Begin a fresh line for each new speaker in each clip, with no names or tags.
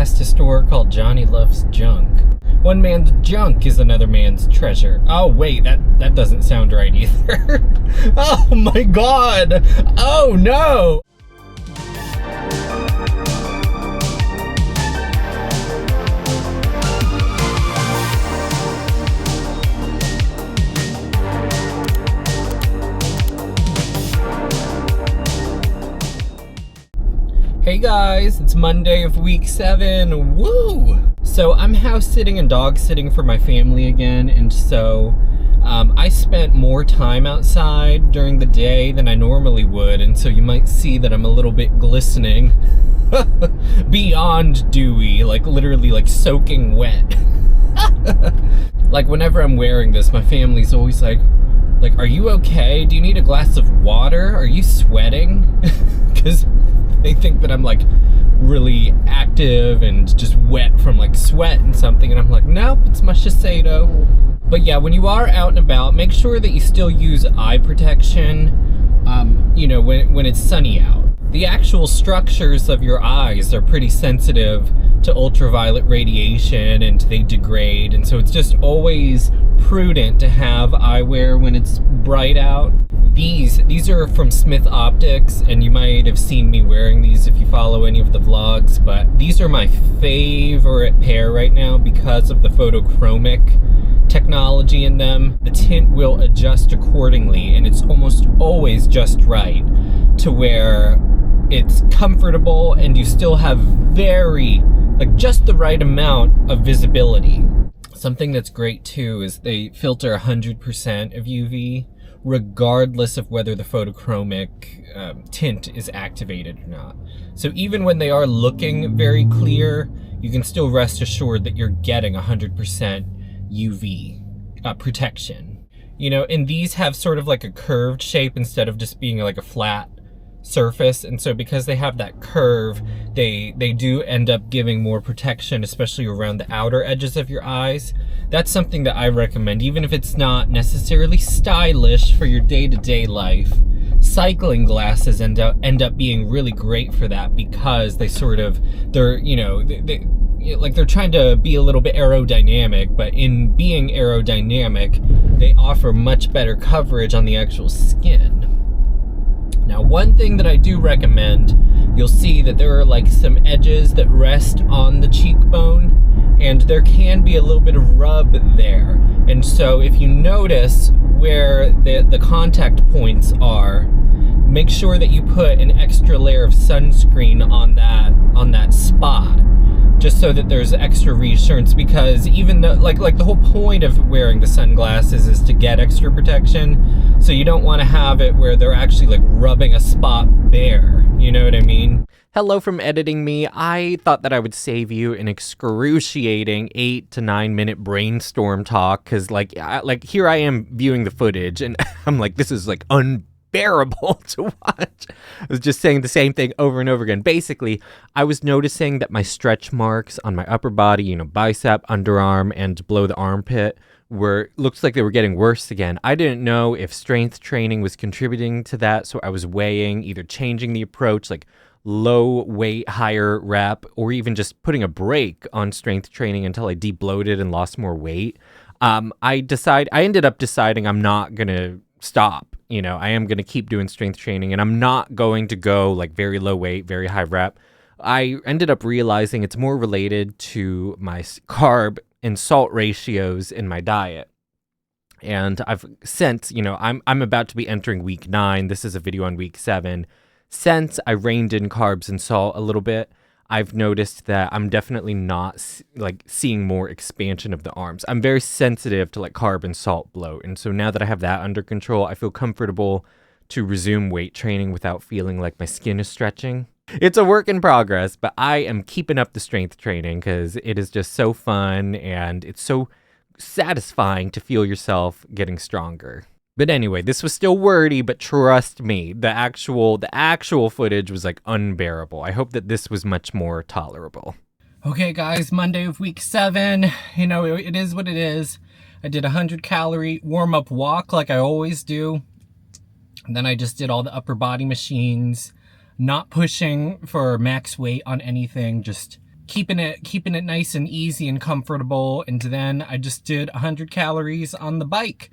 podcast historic called Johnny Loves Junk. One man's junk is another man's treasure. Oh wait, that doesn't sound right either. Oh my god! Oh no! Hey guys, it's Monday of week 7, woo! So I'm house sitting and dog sitting for my family again, and so I spent more time outside during the day than I normally would, and so you might see that I'm a little bit glistening. Beyond dewy, like literally like soaking wet. Like whenever I'm wearing this, my family's always like, are you okay? Do you need a glass of water? Are you sweating? Because they think that I'm like really active and just wet from like sweat and something, and I'm like, nope, it's my Shiseido. But yeah, when you are out and about, make sure that you still use eye protection, you know, when it's sunny out. The actual structures of your eyes are pretty sensitive to ultraviolet radiation and they degrade, and so it's just always prudent to have eyewear when it's bright out. These are from Smith Optics, and you might have seen me wearing these if you follow any of the vlogs, but these are my favorite pair right now because of the photochromic technology in them. The tint will adjust accordingly, and it's almost always just right to where it's comfortable and you still have just the right amount of visibility. Something that's great too is they filter 100% of UV, regardless of whether the photochromic tint is activated or not. So even when they are looking very clear, you can still rest assured that you're getting 100% UV protection. You know, and these have sort of like a curved shape instead of just being like a flat surface, and so because they have that curve, they do end up giving more protection, especially around the outer edges of your eyes. That's something that I recommend, even if it's not necessarily stylish for your day-to-day life. Cycling glasses end up being really great for that, because they're trying to be a little bit aerodynamic, but in being aerodynamic, they offer much better coverage on the actual skin. Now, one thing that I do recommend, you'll see that there are like some edges that rest on the cheekbone, and there can be a little bit of rub there. And so if you notice where the contact points are, make sure that you put an extra layer of sunscreen on that spot, just so that there's extra reassurance, because even though like the whole point of wearing the sunglasses is to get extra protection, so you don't want to have it where they're actually like rubbing a spot bare, you know what I mean? Hello from editing me. I thought that I would save you an excruciating 8 to 9 minute brainstorm talk, because like here I am viewing the footage and I'm like, this is like unbearable to watch. I was just saying the same thing over and over again. Basically, I was noticing that my stretch marks on my upper body, you know, bicep, underarm, and below the armpit looks like they were getting worse again. I didn't know if strength training was contributing to that, so I was weighing either changing the approach, like low weight, higher rep, or even just putting a break on strength training until I debloated and lost more weight. I ended up deciding I'm not gonna stop. You know, I am going to keep doing strength training, and I'm not going to go like very low weight, very high rep. I ended up realizing it's more related to my carb and salt ratios in my diet. And I've since, you know, I'm about to be entering week 9. This is a video on week 7. Since I reined in carbs and salt a little bit, I've noticed that I'm definitely not like seeing more expansion of the arms. I'm very sensitive to like carb and salt bloat. And so now that I have that under control, I feel comfortable to resume weight training without feeling like my skin is stretching. It's a work in progress, but I am keeping up the strength training because it is just so fun and it's so satisfying to feel yourself getting stronger. But anyway, this was still wordy, but trust me, the actual footage was like unbearable. I hope that this was much more tolerable. Okay guys, Monday of week 7, you know, it is what it is. I did a 100-calorie warm-up walk like I always do. And then I just did all the upper body machines, not pushing for max weight on anything, just keeping it nice and easy and comfortable. And then I just did 100 calories on the bike.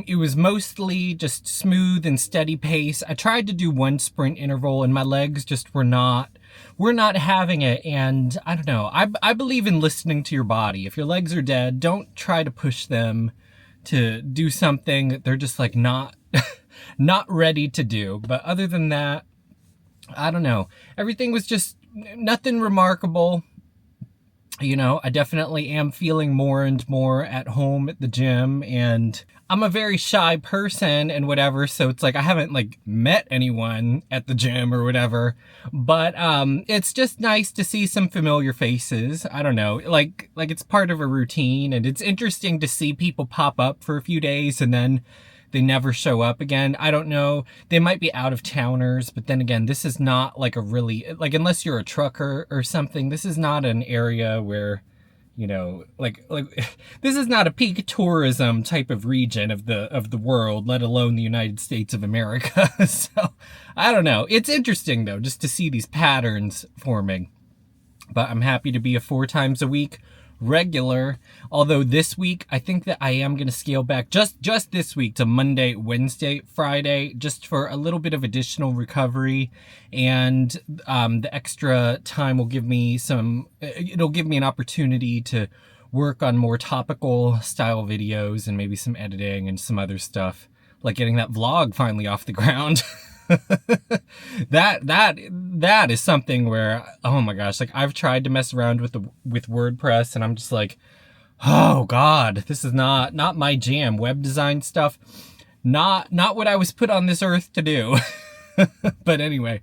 It was mostly just smooth and steady pace. I tried to do one sprint interval and my legs just were not having it. And I don't know, I believe in listening to your body. If your legs are dead, don't try to push them to do something that they're just like not ready to do. But other than that, I don't know, everything was just nothing remarkable. You know, I definitely am feeling more and more at home at the gym, and I'm a very shy person and whatever, so it's like I haven't like met anyone at the gym or whatever, but it's just nice to see some familiar faces. I don't know, like it's part of a routine, and it's interesting to see people pop up for a few days and then they never show up again. I don't know. They might be out of towners, but then again, this is not like a really, like, unless you're a trucker or something, this is not an area where, you know, like this is not a peak tourism type of region of the world, let alone the United States of America. So I don't know. It's interesting though, just to see these patterns forming. But I'm happy to be a 4 times a week regular, although this week I think that I am going to scale back just this week to Monday, Wednesday, Friday, just for a little bit of additional recovery. And the extra time will give me it'll give me an opportunity to work on more topical style videos and maybe some editing and some other stuff, like getting that vlog finally off the ground. that is something where, oh my gosh, like I've tried to mess around with WordPress, and I'm just like, oh God, this is not my jam. Web design stuff, not what I was put on this earth to do. But anyway,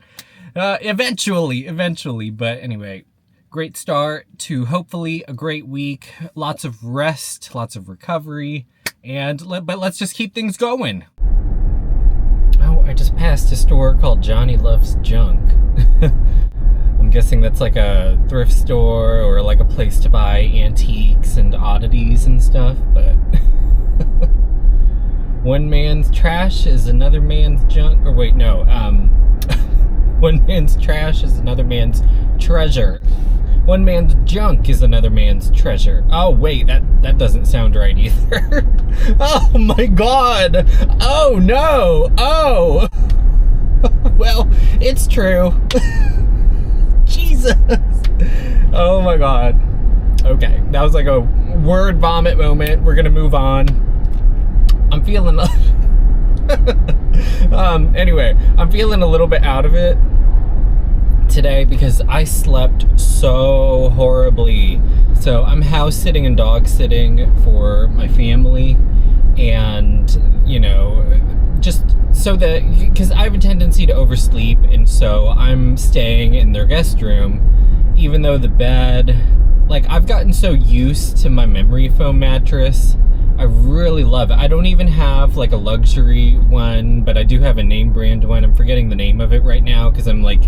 eventually, but anyway, great start to hopefully a great week. Lots of rest, lots of recovery, but let's just keep things going. I just passed a store called Johnny Loves Junk. I'm guessing that's like a thrift store or like a place to buy antiques and oddities and stuff, but one man's trash is another man's junk. Or wait, no. One man's trash is another man's treasure. One man's junk is another man's treasure. Oh wait, that doesn't sound right either. Oh my God. Oh no. Oh. Well, it's true. Jesus. Oh my God. Okay, that was like a word vomit moment. We're gonna move on. I'm feeling anyway, I'm feeling a little bit out of it today because I slept so horribly. So I'm house sitting and dog sitting for my family, and you know, just so that, because I have a tendency to oversleep, and so I'm staying in their guest room, even though the bed, like I've gotten so used to my memory foam mattress. I really love it. I don't even have like a luxury one, but I do have a name brand one. I'm forgetting the name of it right now because I'm like,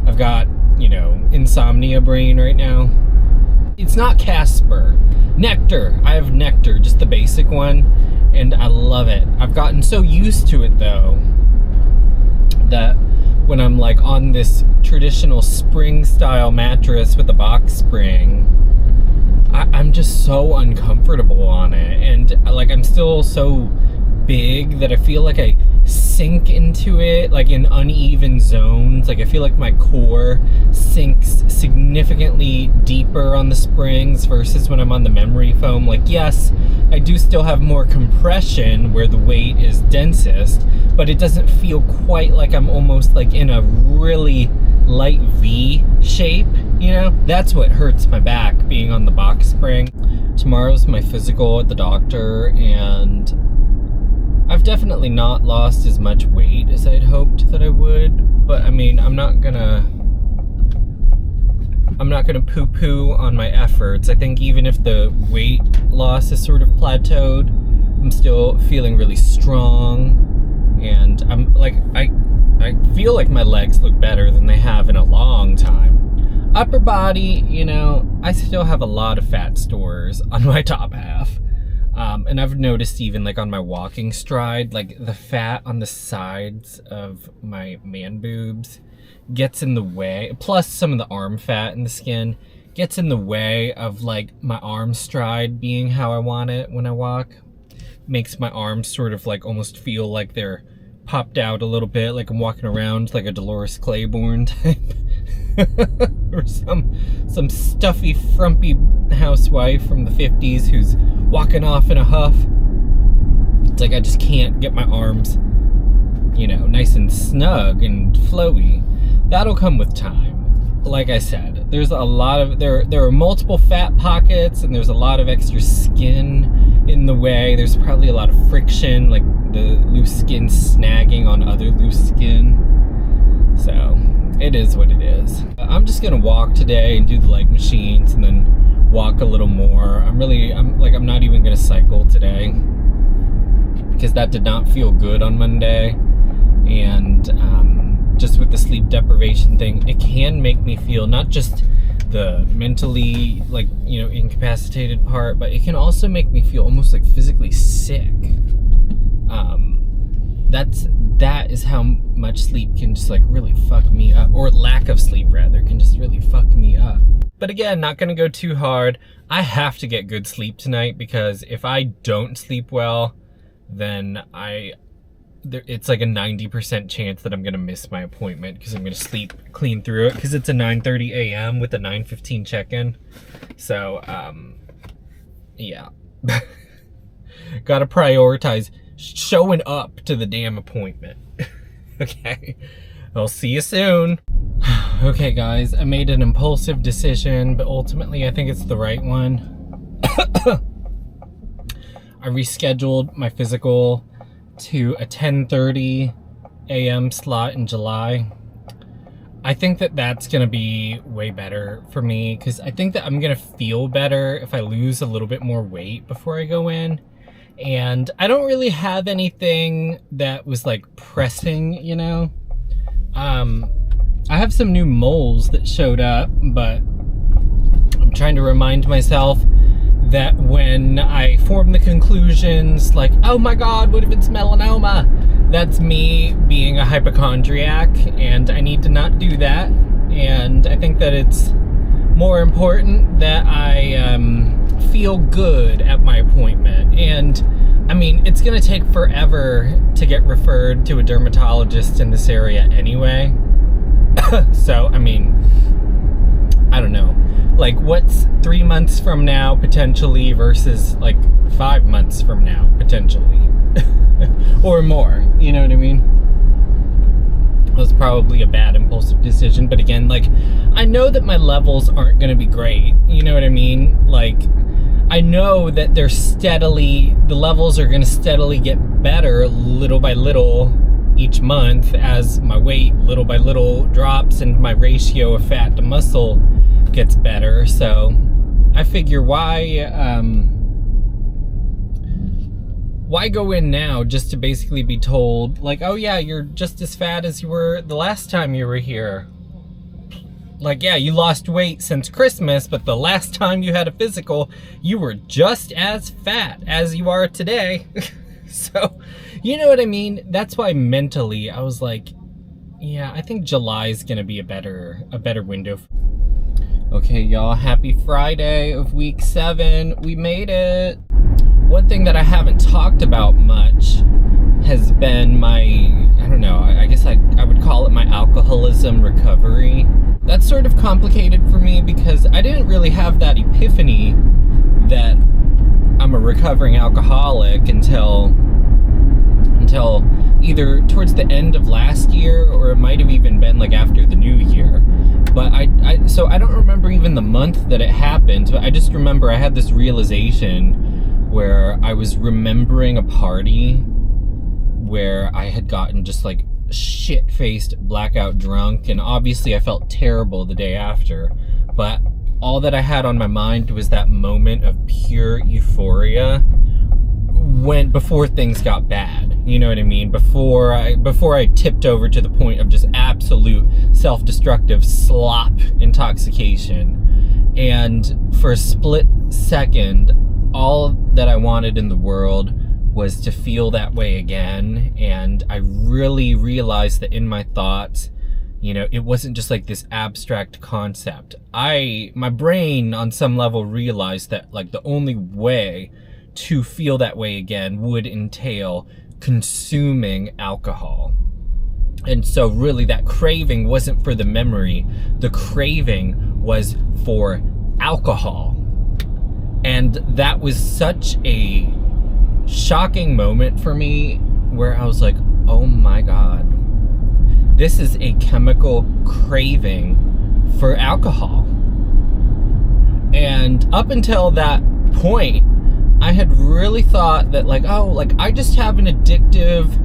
I've got, you know, insomnia brain right now. It's not Casper. Nectar. I have Nectar, just the basic one, and I love it. I've gotten so used to it though that when I'm like on this traditional spring style mattress with a box spring, I'm just so uncomfortable on it, and like I'm still so big that I feel like I sink into it like in uneven zones. Like I feel like my core sinks significantly deeper on the springs versus when I'm on the memory foam. Like yes, I do still have more compression where the weight is densest, but it doesn't feel quite like I'm almost like in a really light V shape, you know? That's what hurts my back, being on the box spring. Tomorrow's my physical at the doctor, and I've definitely not lost as much weight as I'd hoped that I would, but I mean, I'm not gonna poo-poo on my efforts. I think even if the weight loss is sort of plateaued, I'm still feeling really strong, and I'm like, I feel like my legs look better than they have in a long time. Upper body, you know, I still have a lot of fat stores on my top half. And I've noticed even like on my walking stride, like the fat on the sides of my man boobs gets in the way. Plus some of the arm fat in the skin gets in the way of like my arm stride being how I want it when I walk. Makes my arms sort of like almost feel like they're popped out a little bit, like I'm walking around like a Dolores Claiborne type. Or some stuffy, frumpy housewife from the 50s who's walking off in a huff. It's like I just can't get my arms, you know, nice and snug and flowy. That'll come with time. Like I said, there's a lot of, there are multiple fat pockets and there's a lot of extra skin in the way. There's probably a lot of friction, like the loose skin snagging on other loose skin. So it is what it is. I'm just gonna walk today and do the leg machines and then walk a little more. I'm not even gonna cycle today because that did not feel good on Monday. And just with the sleep deprivation thing, it can make me feel not just the mentally, like, you know, incapacitated part, but it can also make me feel almost like physically sick. That is how much sleep can just like really fuck me up, or lack of sleep rather, can just really fuck me up. But again, not gonna go too hard. I have to get good sleep tonight because if I don't sleep well, then it's like a 90% chance that I'm gonna miss my appointment because I'm gonna sleep clean through it because it's a 9:30 a.m. with a 9:15 check-in. So, yeah. Gotta prioritize showing up to the damn appointment. Okay, I'll see you soon. Okay guys, I made an impulsive decision, but ultimately I think it's the right one. I rescheduled my physical to a 10:30 a.m. slot in July. I think that that's gonna be way better for me because I think that I'm gonna feel better if I lose a little bit more weight before I go in. And I don't really have anything that was like pressing, you know. I have some new moles that showed up, but I'm trying to remind myself that when I form the conclusions like, oh my god, what if it's melanoma? That's me being a hypochondriac, and I need to not do that. And I think that it's more important that I feel good at my appointment. And I mean, it's gonna take forever to get referred to a dermatologist in this area anyway. So, I mean, I don't know. Like, what's 3 months from now potentially versus like 5 months from now potentially? Or more, you know what I mean? It was probably a bad impulsive decision, but again, like, I know that my levels aren't gonna be great, you know what I mean? Like, I know that the levels are gonna steadily get better little by little each month as my weight little by little drops and my ratio of fat to muscle gets better. So I figure why go in now just to basically be told like, oh yeah, you're just as fat as you were the last time you were here. Like, yeah, you lost weight since Christmas, but the last time you had a physical, you were just as fat as you are today. So, you know what I mean? That's why mentally I was like, yeah, I think July is gonna be a better window. Okay, y'all, happy Friday of week 7. We made it. One thing that I haven't talked about much has been my, I don't know, I guess I would call it my alcoholism recovery. That's sort of complicated for me because I didn't really have that epiphany that I'm a recovering alcoholic until either towards the end of last year, or it might have even been like after the new year. But so I don't remember even the month that it happened, but I just remember I had this realization where I was remembering a party where I had gotten just like shit-faced blackout drunk, and obviously I felt terrible the day after, but all that I had on my mind was that moment of pure euphoria before things got bad, you know what I mean? Before I tipped over to the point of just absolute self-destructive slop intoxication. And for a split second, all that I wanted in the world was to feel that way again. And I really realized that in my thoughts, It wasn't just like this abstract concept. My brain on some level realized that like the only way to feel that way again would entail consuming alcohol. And so really that craving wasn't for the memory. The craving was for alcohol. And that was such a shocking moment for me where I was like, oh my God, this is a chemical craving for alcohol. And up until that point, I had really thought that like, oh, like I just have an addictive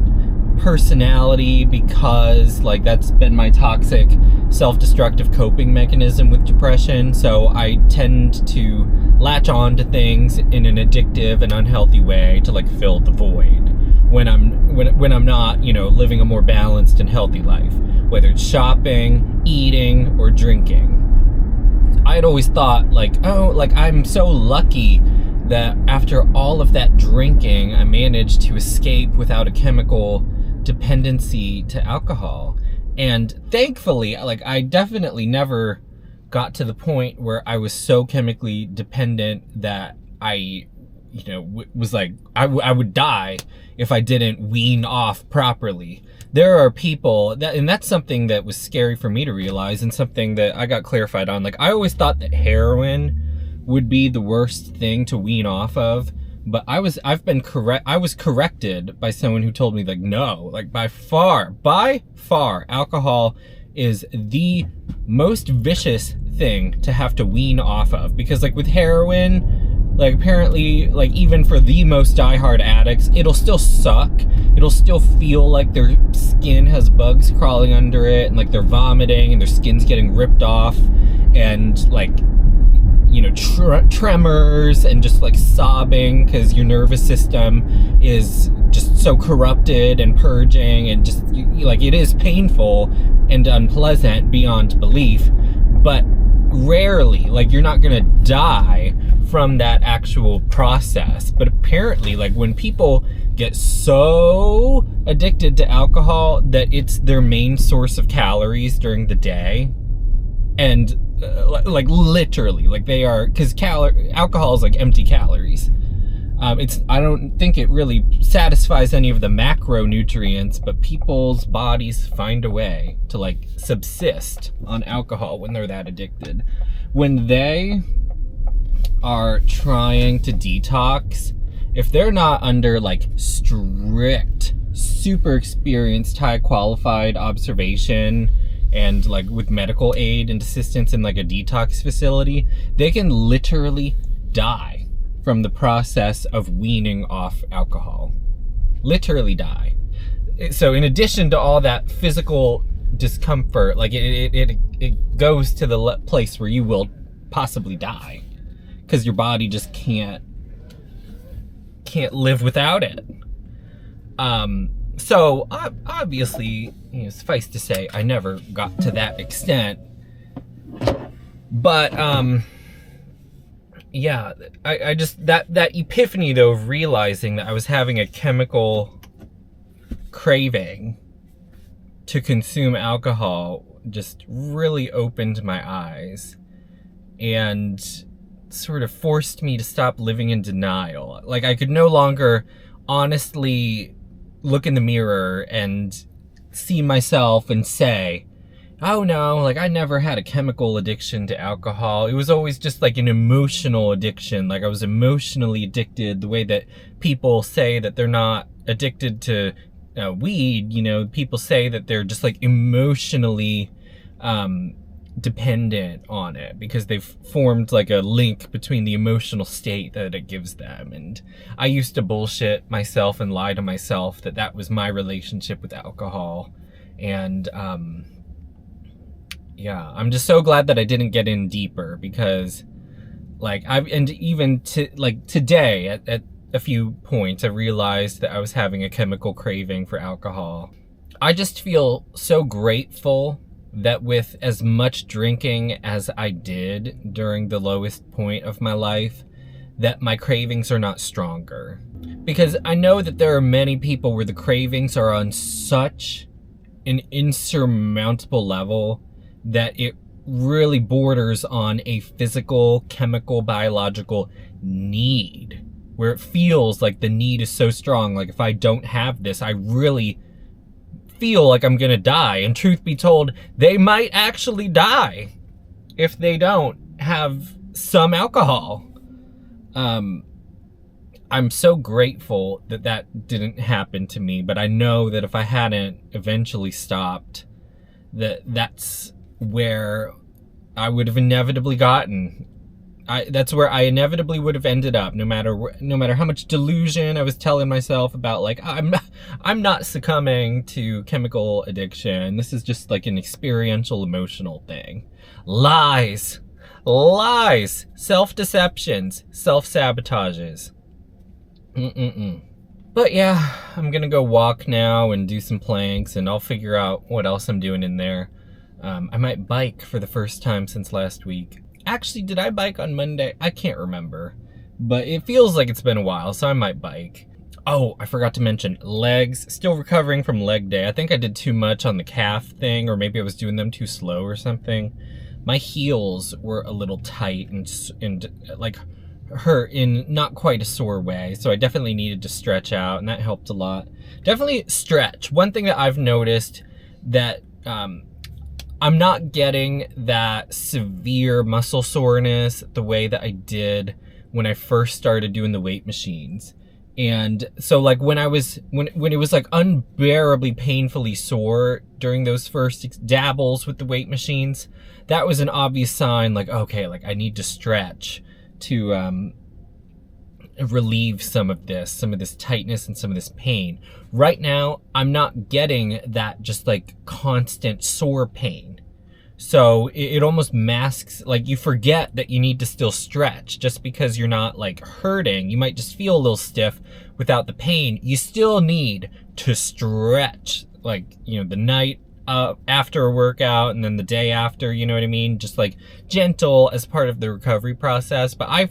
personality because like that's been my toxic self-destructive coping mechanism with depression. So I tend to latch on to things in an addictive and unhealthy way to like fill the void when I'm not, living a more balanced and healthy life, whether it's shopping, eating, or drinking. I had always thought like, oh, like I'm so lucky that after all of that drinking, I managed to escape without a chemical dependency to alcohol. And thankfully, like I definitely never got to the point where I was so chemically dependent that I, was like, I would die if I didn't wean off properly. There are people and that's something that was scary for me to realize and something that I got clarified on. Like I always thought that heroin would be the worst thing to wean off of, but I was corrected by someone who told me like, no, like by far, alcohol is the most vicious thing to have to wean off of. Because like with heroin, like apparently like even for the most diehard addicts, it'll still suck. It'll still feel like their skin has bugs crawling under it and like they're vomiting and their skin's getting ripped off and like, tremors and just like sobbing because your nervous system is just so corrupted and purging and just like it is painful and unpleasant beyond belief, but rarely, like you're not gonna die from that actual process. But apparently like when people get so addicted to alcohol that it's their main source of calories during the day, and like literally like they are, because alcohol is like empty calories. I don't think it really satisfies any of the macronutrients, but people's bodies find a way to like subsist on alcohol when they're that addicted. When they are trying to detox, if they're not under like strict, super experienced, high qualified observation and like with medical aid and assistance in like a detox facility, they can literally die from the process of weaning off alcohol. Literally die. So in addition to all that physical discomfort, like it goes to the place where you will possibly die because your body just can't live without it. So obviously, suffice to say, I never got to that extent. But yeah, I just that epiphany though of realizing that I was having a chemical craving to consume alcohol just really opened my eyes and sort of forced me to stop living in denial. Like I could no longer honestly look in the mirror and see myself and say, oh no, like I never had a chemical addiction to alcohol. It was always just like an emotional addiction. Like I was emotionally addicted the way that people say that they're not addicted to weed. People say that they're just like emotionally dependent on it because they've formed like a link between the emotional state that it gives them. And I used to bullshit myself and lie to myself that was my relationship with alcohol. And yeah, I'm just so glad that I didn't get in deeper because like today at a few points I realized that I was having a chemical craving for alcohol. I just feel so grateful that with as much drinking as I did during the lowest point of my life, that my cravings are not stronger. Because I know that there are many people where the cravings are on such an insurmountable level that it really borders on a physical, chemical, biological need, where it feels like the need is so strong. Like if I don't have this, I really feel like I'm gonna die. And truth be told, they might actually die if they don't have some alcohol. I'm so grateful that that didn't happen to me, but I know that if I hadn't eventually stopped, that's where I would have inevitably gotten. That's where I inevitably would have ended up, no matter how much delusion I was telling myself about, like, I'm not succumbing to chemical addiction. This is just like an experiential emotional thing. Lies, self-deceptions, self-sabotages. But yeah, I'm gonna go walk now and do some planks, and I'll figure out what else I'm doing in there. I might bike for the first time since last week. Actually, did I bike on Monday? I can't remember, but it feels like it's been a while, so I might bike. Oh, I forgot to mention legs. Still recovering from leg day. I think I did too much on the calf thing, or maybe I was doing them too slow or something. My heels were a little tight and like hurt in not quite a sore way, so I definitely needed to stretch out, and that helped a lot. Definitely stretch. One thing that I've noticed that I'm not getting that severe muscle soreness the way that I did when I first started doing the weight machines. And so like when it was like unbearably painfully sore during those first dabbles with the weight machines, that was an obvious sign, like, okay, like I need to stretch to relieve some of this tightness and some of this pain. Right now, I'm not getting that just like constant sore pain. So it almost masks, like you forget that you need to still stretch just because you're not like hurting. You might just feel a little stiff without the pain. You still need to stretch, like, you know, the night after a workout and then the day after, you know what I mean? Just like gentle as part of the recovery process. But I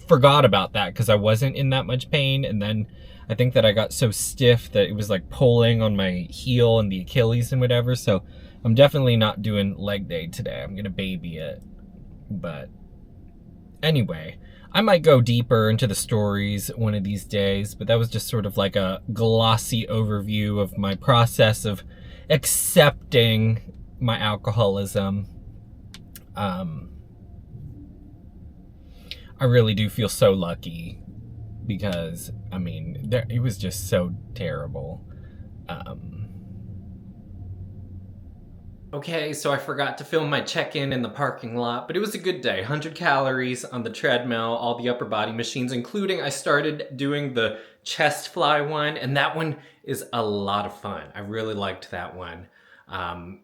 forgot about that because I wasn't in that much pain. And then I think that I got so stiff that it was like pulling on my heel and the Achilles and whatever. So I'm definitely not doing leg day today. I'm gonna baby it. But anyway, I might go deeper into the stories one of these days, but that was just sort of like a glossy overview of my process of accepting my alcoholism. I really do feel so lucky because, I mean, it was just so terrible. Okay, so I forgot to film my check-in in the parking lot, but it was a good day. 100 calories on the treadmill, all the upper body machines, including I started doing the chest fly one, and that one is a lot of fun. I really liked that one. I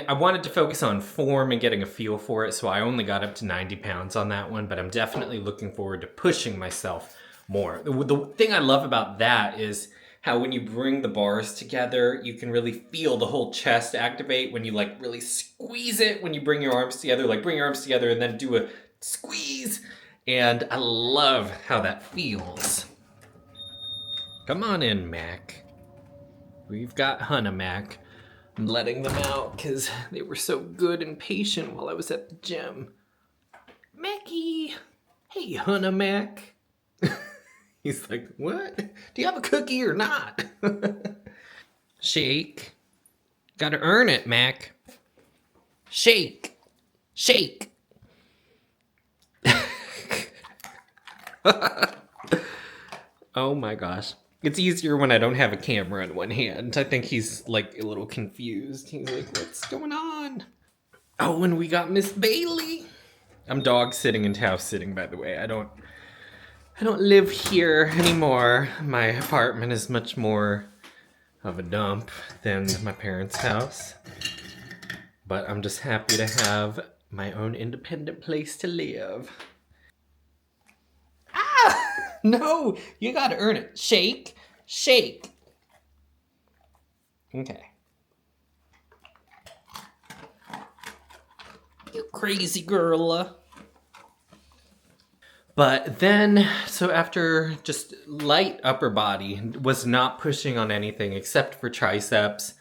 wanted to focus on form and getting a feel for it, so I only got up to 90 pounds on that one, but I'm definitely looking forward to pushing myself more. The thing I love about that is how when you bring the bars together, you can really feel the whole chest activate when you like really squeeze it, when you bring your arms together, like bring your arms together and then do a squeeze. And I love how that feels. Come on in, Mac. We've got Hannah Mac. I'm letting them out because they were so good and patient while I was at the gym. Mackie! Hey, Hannah Mac. He's like, what? Do you have a cookie or not? Shake. Gotta earn it, Mac. Shake. Shake. Oh my gosh. It's easier when I don't have a camera in one hand. I think he's like a little confused. He's like, what's going on? Oh, and we got Miss Bailey. I'm dog sitting and house sitting, by the way. I don't live here anymore. My apartment is much more of a dump than my parents' house. But I'm just happy to have my own independent place to live. Ah! No! You gotta earn it. Shake. Shake. Okay. You crazy girl. But then, so after just light upper body, was not pushing on anything except for triceps.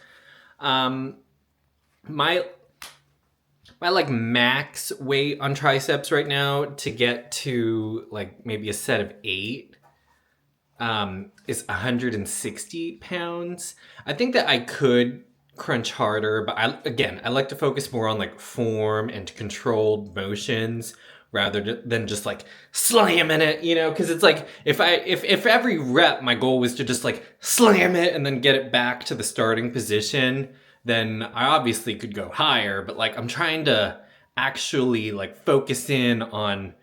Um, my my like max weight on triceps right now to get to like maybe a set of 8 is 160 pounds. I think that I could crunch harder, but I like to focus more on like form and controlled motions rather than just like slamming it, you know, because it's like if every rep my goal was to just like slam it and then get it back to the starting position, then I obviously could go higher, but like I'm trying to actually like focus in on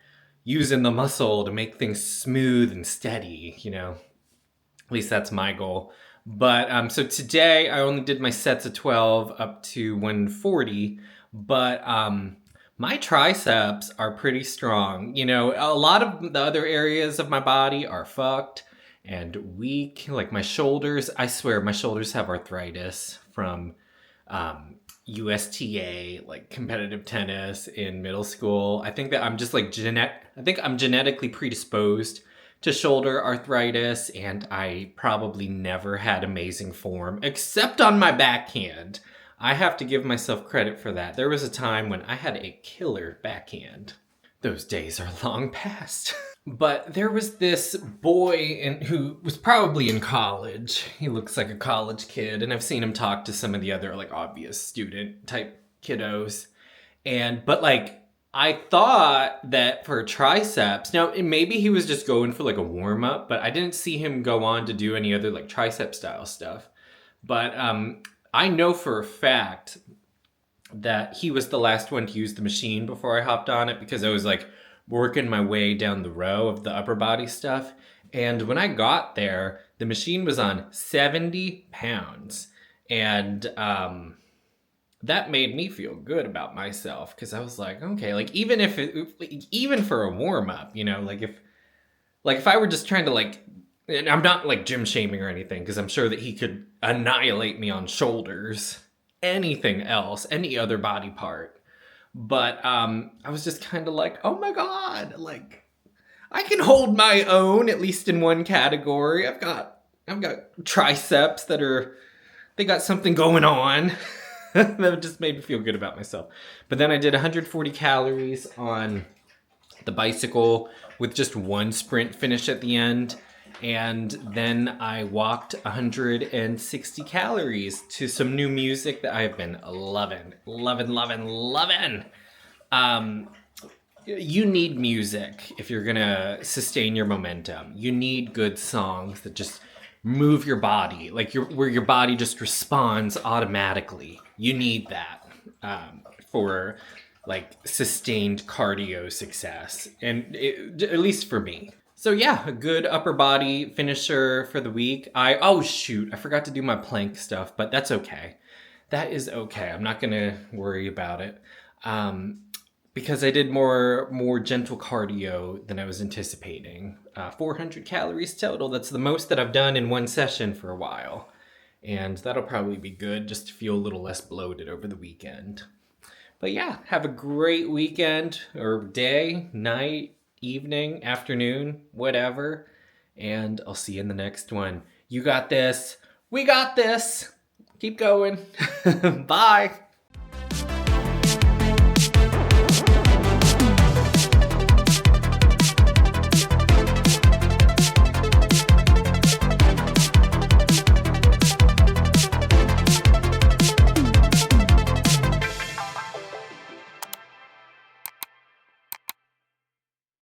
using the muscle to make things smooth and steady, you know. At least that's my goal. But so today I only did my sets of 12 up to 140, but my triceps are pretty strong. You know, a lot of the other areas of my body are fucked and weak. Like my shoulders, I swear my shoulders have arthritis from USTA, like competitive tennis in middle school. I think that I'm just like I think I'm genetically predisposed to shoulder arthritis, and I probably never had amazing form except on my backhand. I have to give myself credit for that. There was a time when I had a killer backhand. Those days are long past. But there was this boy who was probably in college. He looks like a college kid, and I've seen him talk to some of the other like obvious student type kiddos. But like I thought that for triceps, now maybe he was just going for like a warm up, but I didn't see him go on to do any other like tricep style stuff. But I know for a fact that he was the last one to use the machine before I hopped on it because I was like working my way down the row of the upper body stuff. And when I got there, the machine was on 70 pounds. And that made me feel good about myself because I was like, okay, like even for a warm up, you know, like if I were just trying to like, and I'm not like gym shaming or anything because I'm sure that he could annihilate me on shoulders, anything else, any other body part. But I was just kind of like, oh my God, like I can hold my own at least in one category. I've got triceps they got something going on. That just made me feel good about myself. But then I did 140 calories on the bicycle with just one sprint finish at the end. And then I walked 160 calories to some new music that I've been loving. You need music if you're gonna sustain your momentum. You need good songs that just move your body, like where your body just responds automatically. You need that for like sustained cardio success, and at least for me. So yeah, a good upper body finisher for the week. Oh shoot, I forgot to do my plank stuff, but that's okay. That is okay. I'm not gonna worry about it. Because I did more gentle cardio than I was anticipating. 400 calories total. That's the most that I've done in one session for a while. And that'll probably be good just to feel a little less bloated over the weekend. But yeah, have a great weekend or day, night, evening, afternoon, whatever. And I'll see you in the next one. You got this. We got this. Keep going. Bye.